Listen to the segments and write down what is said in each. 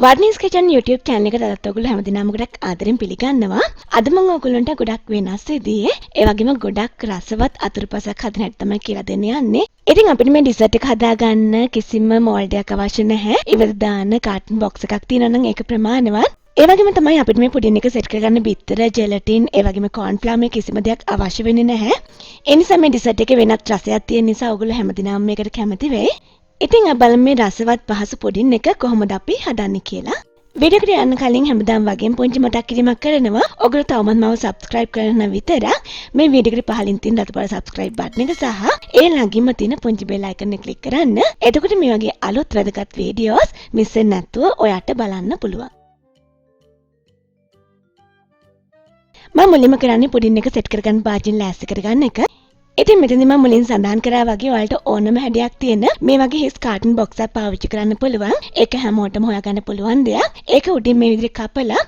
Waruni's Kitchen YouTube channel එකට අදත් ඔයගොල්ලෝ හැමදිනම ගොඩක් ආදරෙන් පිළිගන්නවා. අද මම ඔයගොල්ලන්ට ගොඩක් වෙනස් විදිහේ ඒ වගේම ගොඩක් රසවත් අතුරුපසක් හදන්න හැටි තමයි කියලා දෙන්න යන්නේ. ඉතින් අපිට මේ ඩිසර්ට් එක හදාගන්න කිසිම මෝල්ඩ් එකක් අවශ්‍ය නැහැ. ඉවත දාන්න කාටන් බොක්ස් එකක් තියෙනවා නම් ඒක ප්‍රමාණවත්. ඒ වගේම තමයි අපිට මේ පුඩින් එක සෙට් කරගන්න බිත්තර, ජෙලටින්, ඒ වගේම කෝන් ෆ්ලවර් මේ කිසිම දෙයක් අවශ්‍ය වෙන්නේ නැහැ. ඒ නිසා මේ ඩිසර්ට් එකේ වෙනත් රසයක් තියෙන නිසා ඔයගොල්ලෝ හැමදිනම මේකට කැමති වෙයි. ඉතින් අපි බලමු මේ රසවත් පහසු පුඩින් එක කොහොමද අපි හදන්නේ කියලා. වීඩියෝ එකට යන්න කලින් හැමදාම වගේම පුංචි මතක් කිරීමක් කරනවා. ඔයගොල්ලෝ තවමත් මම subscribe කරන්න විතරක් මේ වීඩියෝ එකට පහලින් තියෙන රතුපාට subscribe button එක සහ ඒ ළඟින්ම තියෙන පුංචි bell icon එක click කරන්න. එතකොට මේ වගේ අලුත් වැදගත් වීඩියෝස් මිස් වෙන්නේ නැතුව ඔයාට බලන්න පුළුවන්. මම මුලින්ම කරන්නේ පුඩින් එක සෙට් කරගන්න භාජන ලෑස්ති කරගන්න එක. ඉතින් මෙතනදී මම මුලින් සඳහන් කරා වගේ ඔයාලට ඕනම හැඩයක් තියෙන මේ වගේ හිස් කාටන් බොක්ස් එකක් පාවිච්චි කරන්න පුළුවන්. ඒක හැමෝටම හොයාගන්න පුළුවන් දෙයක්. ඒක උඩින් මේ විදිහට කපලා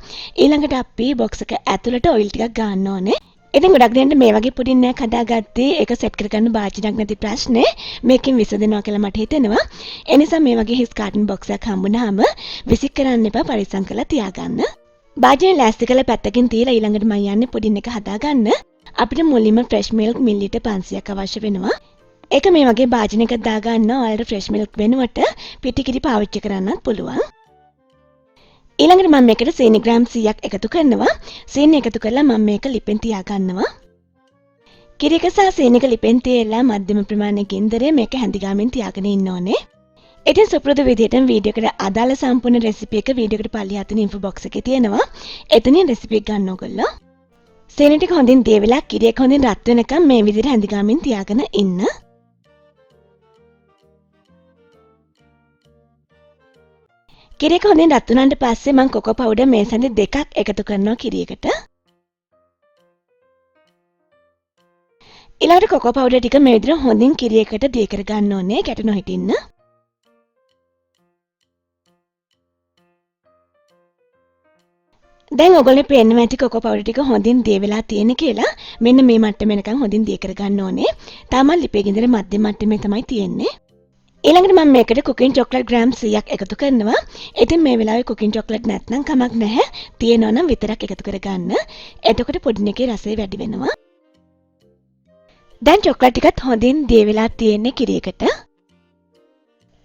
ඊළඟට අපි බොක්ස් එක ඇතුළට ඔයිල් ටිකක් ගන්න ඕනේ. ඉතින් ගොඩක් දෙනෙක් මේ වගේ පුඩින් එකක් හදාගත්තේ ඒක සෙට් කරගන්න භාජනයක් නැති ප්‍රශ්නේ මේකෙන් විසඳෙනවා කියලා මට හිතෙනවා. ඒ නිසා මේ වගේ හිස් කාටන් බොක්ස් එකක් හම්බුනහම විසික් කරන්න එපා, පරිස්සම් කරලා තියාගන්න. භාජනය ලෑස්ති කරලා පැත්තකින් තියලා ඊළඟට මම යන්නේ පුඩින් එක හදාගන්න. අපිට මුලින්ම ෆ්‍රෙෂ් මිල්ක් මිලිලීටර් 500ක් අවශ්‍ය වෙනවා. ඒක මේ වගේ භාජනයක දාගන්න ඔයාලට ෆ්‍රෙෂ් මිල්ක් වෙනුවට පිටි කිරි පාවිච්චි කරන්නත් පුළුවන්. ඊළඟට මම මේකට සීනි ග්‍රෑම් 100ක් එකතු කරනවා. සීනි එකතු කරලා මම මේක ලිපෙන් තියාගන්නවා. කිරි එක සහ සීනි එක ලිපෙන් තියලා මධ්‍යම ප්‍රමාණයේ ගින්දරේ මේක හැඳි ගාමින් තියාගෙන ඉන්න ඕනේ. ඉතින් සුපුරුදු විදිහටම වීඩියෝ එකට අදාළ සම්පූර්ණ රෙසිපි එක වීඩියෝ එකට පල්ලෙහා තියෙන ඉන්ෆෝ බොක්ස් එකේ තියෙනවා. එතනින් රෙසිපි එක ගන්න ඕගොල්ලෝ. සීනි ටික හොඳින් දියවිලා කිරි එක හොඳින් රත් වෙනකම් මේ විදිහට හැඳි ගාමින් තියාගෙන ඉන්න. කිරි එක හොඳින් රත් වුණාට පස්සේ මම කොකෝ පවුඩර් මේ සැඳි දෙකක් එකතු කරනවා කිරි එකට. ඊළඟට කොකෝ පවුඩර් ටික මේ විදිහට හොඳින් කිරි එකට දිය කර ගන්න ඕනේ කැට නොහිටින්න. දැන් ඔයගොල්ලෝ පේන්න ඇති කොකෝ පවුඩර් ටික හොඳින් දිය වෙලා තියෙන කියලා. මෙන්න මේ මට්ටම වෙනකන් හොඳින් දිය කර ගන්න ඕනේ. තාමත් ලිපේ ගින්දර මධ්‍යම මට්ටමේ තමයි තියෙන්නේ. ඊළඟට මම මේකට කුකින් චොක්ලට් ග්‍රෑම් 100ක් එකතු කරනවා. ඉතින් මේ වෙලාවේ කුකින් චොක්ලට් නැත්නම් කමක් නැහැ. තියෙනවා නම් විතරක් එකතු කරගන්න. එතකොට පුඩින් එකේ රසය වැඩි වෙනවා. දැන් චොක්ලට් ටිකත් හොඳින් දිය වෙලා තියෙන්නේ කිරි එකට.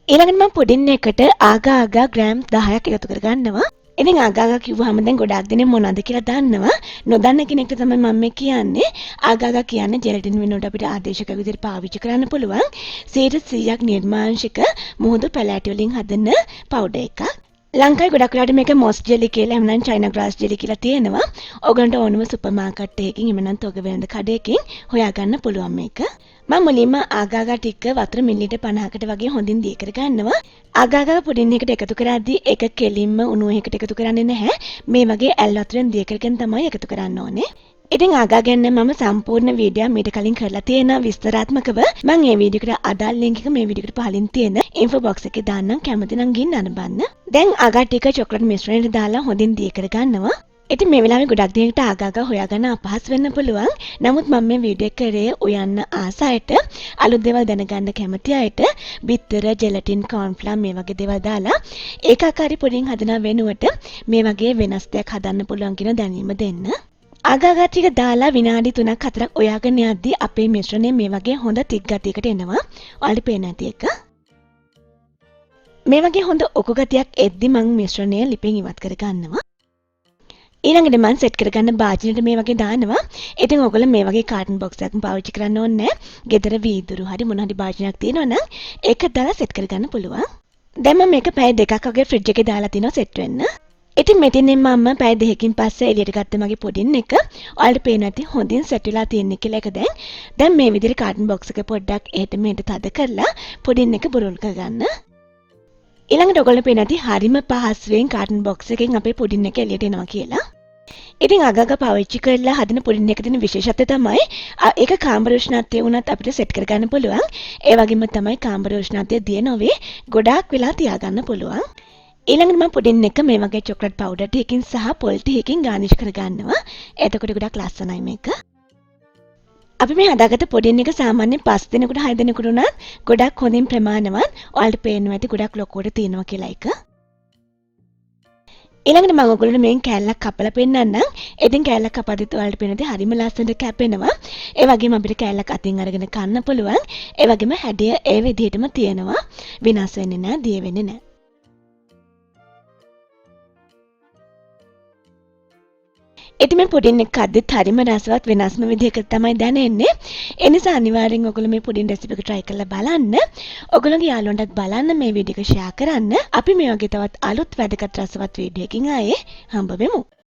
ඊළඟට මම පුඩින් එකට ආගා ආගා ග්‍රෑම් 10ක් එකතු කරගන්නවා. ඉතින් ආගා ආගා කිව්වහම දැන් ගොඩාක් දෙනෙක් මොනවද කියලා දන්නවා. නොදන්න කෙනෙක්ට තමයි මම මේ කියන්නේ. ආගා ආගා කියන්නේ ජෙලටින් වෙනුවට අපිට ආදේශක විදිහට පාවිච්චි කරන්න පුළුවන් 100% නිර්මාංශික මුහුදු පැලෑටි වලින් හදන පවුඩර් එකක්. ලංකාවේ ගොඩක් වෙලාවට මේක මොස් ජෙලි කියලා එහෙම නැත්නම් චයිනා ග්‍රාස් ජෙලි කියලා තියෙනවා. ඔයගොල්ලන්ට ඕනම සුපර් මාකට් එකකින් එහෙම නැත්නම් තොග වෙළඳ කඩේකින් හොයාගන්න පුළුවන් මේක. මම මුලින්ම ආගා ආගා ටික වතුර මිලිලීටර් 50කට වගේ හොඳින් දී කර ගන්නවා. ආගා ආගා පුඩින් එකට එකතු කරද්දී ඒක කෙලින්ම උණු එකකට එකතු කරන්නේ නැහැ. මේ වගේ ඇල් වතුරෙන් දී කරගෙන තමයි එකතු කරන්න ඕනේ. ඉතින් ආගා ගැන මම සම්පූර්ණ වීඩියෝ මීට කලින් කරලා තියෙනවා විස්තරාත්මකව. මම මේ වීඩියෝ එකට අදාළ ලින්ක් එක මේ වීඩියෝ එකට පහලින් තියෙන ඉන්ෆෝ බොක්ස් එකේ දාන්නම්. කැමති නම් ගිහින් අනබන්න. දැන් ආගා ටික චොක්ලට් මිශ්‍රණයට දාලා හොඳින් දී කර ගන්නවා. ඉතින් මේ වෙලාවේ ගොඩක් දෙනෙක්ට ආගා ආගා හොයාගන්න අපහසු වෙන්න පුළුවන්. නමුත් මම මේ වීඩියෝ එක කරේ ඔයන්න ආස අයට, අලුත් දේවල් දැනගන්න කැමති අයට බිත්තර, ජෙලටින්, කෝන් ෆ්ලවර් මේ වගේ දේවල් දාලා ඒකාකාරී පුඩින් හදන වෙනුවට මේ වගේ වෙනස් දෙයක් හදන්න පුළුවන් කියන දැනීම දෙන්න. ආගා ආගා ටික දාලා විනාඩි 3ක් 4ක් ඔයාගෙන යද්දී අපේ මිශ්‍රණය මේ වගේ හොඳ තික් ගතියකට එනවා. ඔයාලට පේන ඇති එක. මේ වගේ හොඳ ඔකු ගතියක් එද්දි මම මිශ්‍රණය ලිපෙන් ඉවත් කර ගන්නවා. ඊළඟට මම සෙට් කරගන්න භාජනෙට මේ වගේ දානවා. ඉතින් ඔයගොල්ලෝ මේ වගේ කාටන් බොක්ස් එකක් පාවිච්චි කරන්න ඕනේ නැහැ. ගෙදර වීදුරු හරි මොන හරි භාජනයක් තියෙනවා නම් ඒක දාලා සෙට් කරගන්න පුළුවන්. දැන් මම මේක පැය දෙකක් වගේ ෆ්‍රිජ් එකේ දාලා තිනවා සෙට් වෙන්න. ඉතින් මෙතනින් මම පැය දෙකකින් පස්සේ එළියට ගත්ත මගේ පුඩින් එක ඔයාලට පේනවා ඇති හොඳින් සෙට් වෙලා තියෙන්නේ කියලා එක දැන් මේ විදිහට කාටන් බොක්ස් එක පොඩ්ඩක් එහෙට මෙහෙට තද කරලා පුඩින් එක බුරුල් කරගන්න. ඊළඟට ඔයගොල්ලෝ පේන ඇති හරිම පහසුවෙන් කාටන් බොක්ස් එකෙන් අපේ පුඩින් එක එළියට එනවා කියලා. ඉතින් අගග පාවිච්චි කරලා හදන පුඩින් එකේ තියෙන විශේෂත්වය තමයි ඒක කාමර උෂ්ණත්වයේ වුණත් අපිට සෙට් කරගන්න පුළුවන්. ඒ වගේම තමයි කාමර උෂ්ණත්වය දිය නොවේ ගොඩාක් වෙලා තියාගන්න පුළුවන්. ඊළඟට මම පුඩින් එක මේ වගේ චොක්ලට් පවුඩර් ටිකකින් සහ පොල් ටිකකින් ගානිෂ් කරගන්නවා. එතකොට ගොඩක් ලස්සනයි මේක. අපි මේ හදාගත්ත පුඩින් එක සාමාන්‍යයෙන් 5 දිනකට 6 දිනකට උනත් ගොඩක් හොඳින් ප්‍රමාණවත්. ඔයාලට පේනවා ඇති ගොඩක් ලොකුවට තියෙනවා කියලා එක. ඊළඟට මම ඔයගොල්ලන්ට මේන් කෑල්ලක් කපලා පෙන්නන්නම්. ඉතින් කෑල්ලක් කපද්දිත් ඔයාලට පේනදී හරිම ලස්සනට කැපෙනවා. ඒ වගේම අපිට කෑල්ලක් අතින් අරගෙන කන්න පුළුවන්. ඒ වගේම හැඩය ඒ විදිහටම තියෙනවා. විනාශ වෙන්නේ නැහැ, දිය වෙන්නේ නැහැ. ඉතින් මේ පුඩින් එක අද්දිත් හරිම රසවත් වෙනස්ම විදිහකට තමයි දැනෙන්නේ. ඒ නිසා අනිවාර්යෙන් ඔයගොල්ලෝ මේ පුඩින් රෙසිපි එක try කරලා බලන්න. ඔයගොල්ලෝගේ යාළුවන්ටත් බලන්න මේ වීඩියෝ එක share කරන්න. අපි මේ වගේ තවත් අලුත් වැදගත් රසවත් වීඩියෝ එකකින් ආයේ හම්බ වෙමු.